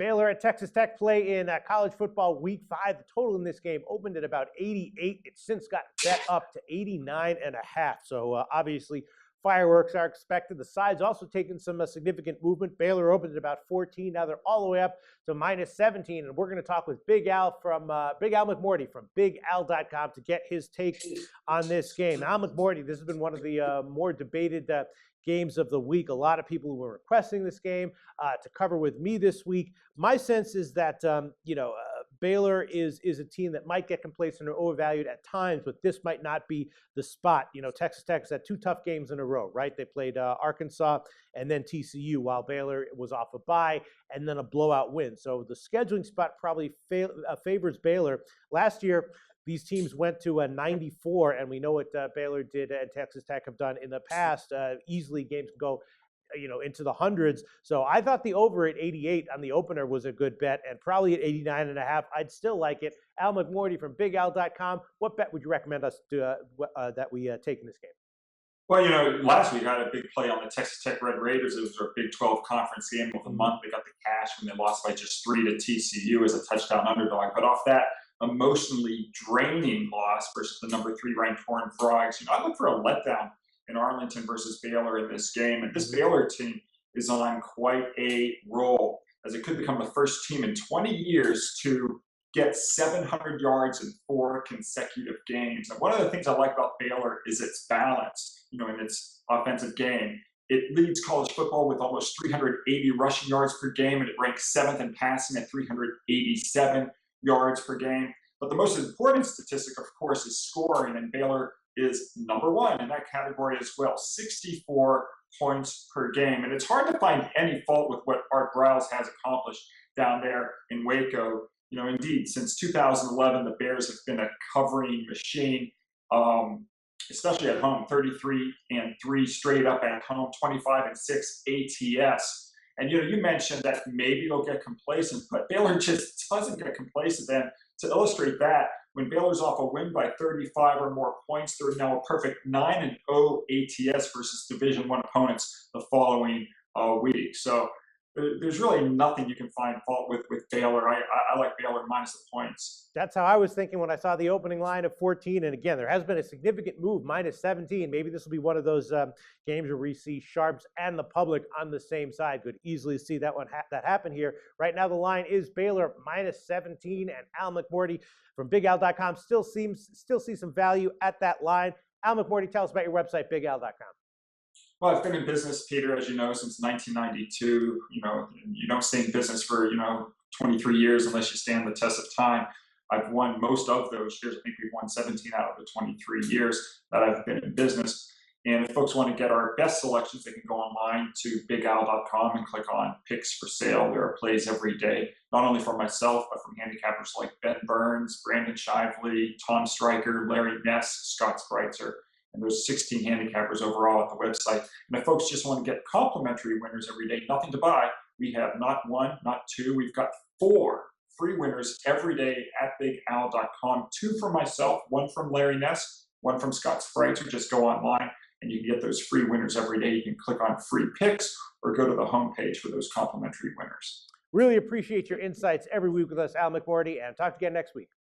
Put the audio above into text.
Baylor at Texas Tech play in college football week 5. The total in this game opened at about 88. It's since got bet up to 89.5. So obviously fireworks are expected. The side's also taken some significant movement. Baylor opened at about 14. Now they're all the way up to minus 17. And we're going to talk with Big Al from Big Al McMordie from BigAl.com to get his take on this game. Al McMordie, this has been one of the more debated games of the week. A lot of people were requesting this game to cover with me this week. My sense is that Baylor is a team that might get complacent or overvalued at times, but this might not be the spot. Texas Tech has had 2 tough games in a row, right? They played Arkansas and then TCU, while Baylor was off a bye and then a blowout win. So the scheduling spot probably favors Baylor. Last year, these teams went to a 94, and we know what Baylor did and Texas Tech have done in the past. Easily games can go into the hundreds. So I thought the over at 88 on the opener was a good bet, and probably at 89.5, I'd still like it. Al McMordie from BigAl.com, what bet would you recommend us to that we take in this game? Well, last week I had a big play on the Texas Tech Red Raiders. It was their Big 12 conference game of the month. They got the cash when they lost by just 3 to TCU as a touchdown underdog. But off that emotionally draining loss versus the number 3 ranked Horned Frogs, I look for a letdown in Arlington versus Baylor in this game. And this Baylor team is on quite a roll, as it could become the first team in 20 years to get 700 yards in 4 consecutive games. And one of the things I like about Baylor is its balance, in its offensive game. It leads college football with almost 380 rushing yards per game, and it ranks 7th in passing at 387 yards per game. But the most important statistic, of course, is scoring, and Baylor is number 1 in that category as well, 64 points per game. And it's hard to find any fault with what Art Briles has accomplished down there in Waco. Indeed, since 2011, the Bears have been a covering machine, especially at home, 33-3 straight up at home, 25-6 ATS. And, you mentioned that maybe they'll get complacent, but Baylor just doesn't get complacent. Then to illustrate that, when Baylor's off a win by 35 or more points, they're now a perfect 9-0 ATS versus Division I opponents the following week. So there's really nothing you can find fault with Baylor. I like Baylor minus the points. That's how I was thinking when I saw the opening line of 14. And again, there has been a significant move, minus 17. Maybe this will be one of those games where we see sharps and the public on the same side. Could easily see that one that happen here. Right now, the line is Baylor minus 17, and Al McMordie from BigAl.com still see some value at that line. Al McMordie, tell us about your website, BigAl.com. Well, I've been in business, Peter, as you know, since 1992. You don't stay in business for, 23 years unless you stand the test of time. I've won most of those years. I think we've won 17 out of the 23 years that I've been in business. And if folks want to get our best selections, they can go online to BigAl.com and click on Picks for Sale. There are plays every day, not only for myself, but from handicappers like Ben Burns, Brandon Shively, Tom Stryker, Larry Ness, Scott Spreitzer. And there's 16 handicappers overall at the website. And if folks just want to get complimentary winners every day, nothing to buy, we have not 1, not 2, we've got 4 free winners every day at BigAl.com. 2 from myself, 1 from Larry Ness, 1 from Scott Spreitzer. Just go online and you can get those free winners every day. You can click on free picks or go to the homepage for those complimentary winners. Really appreciate your insights every week with us, Al McMordie, and talk again next week.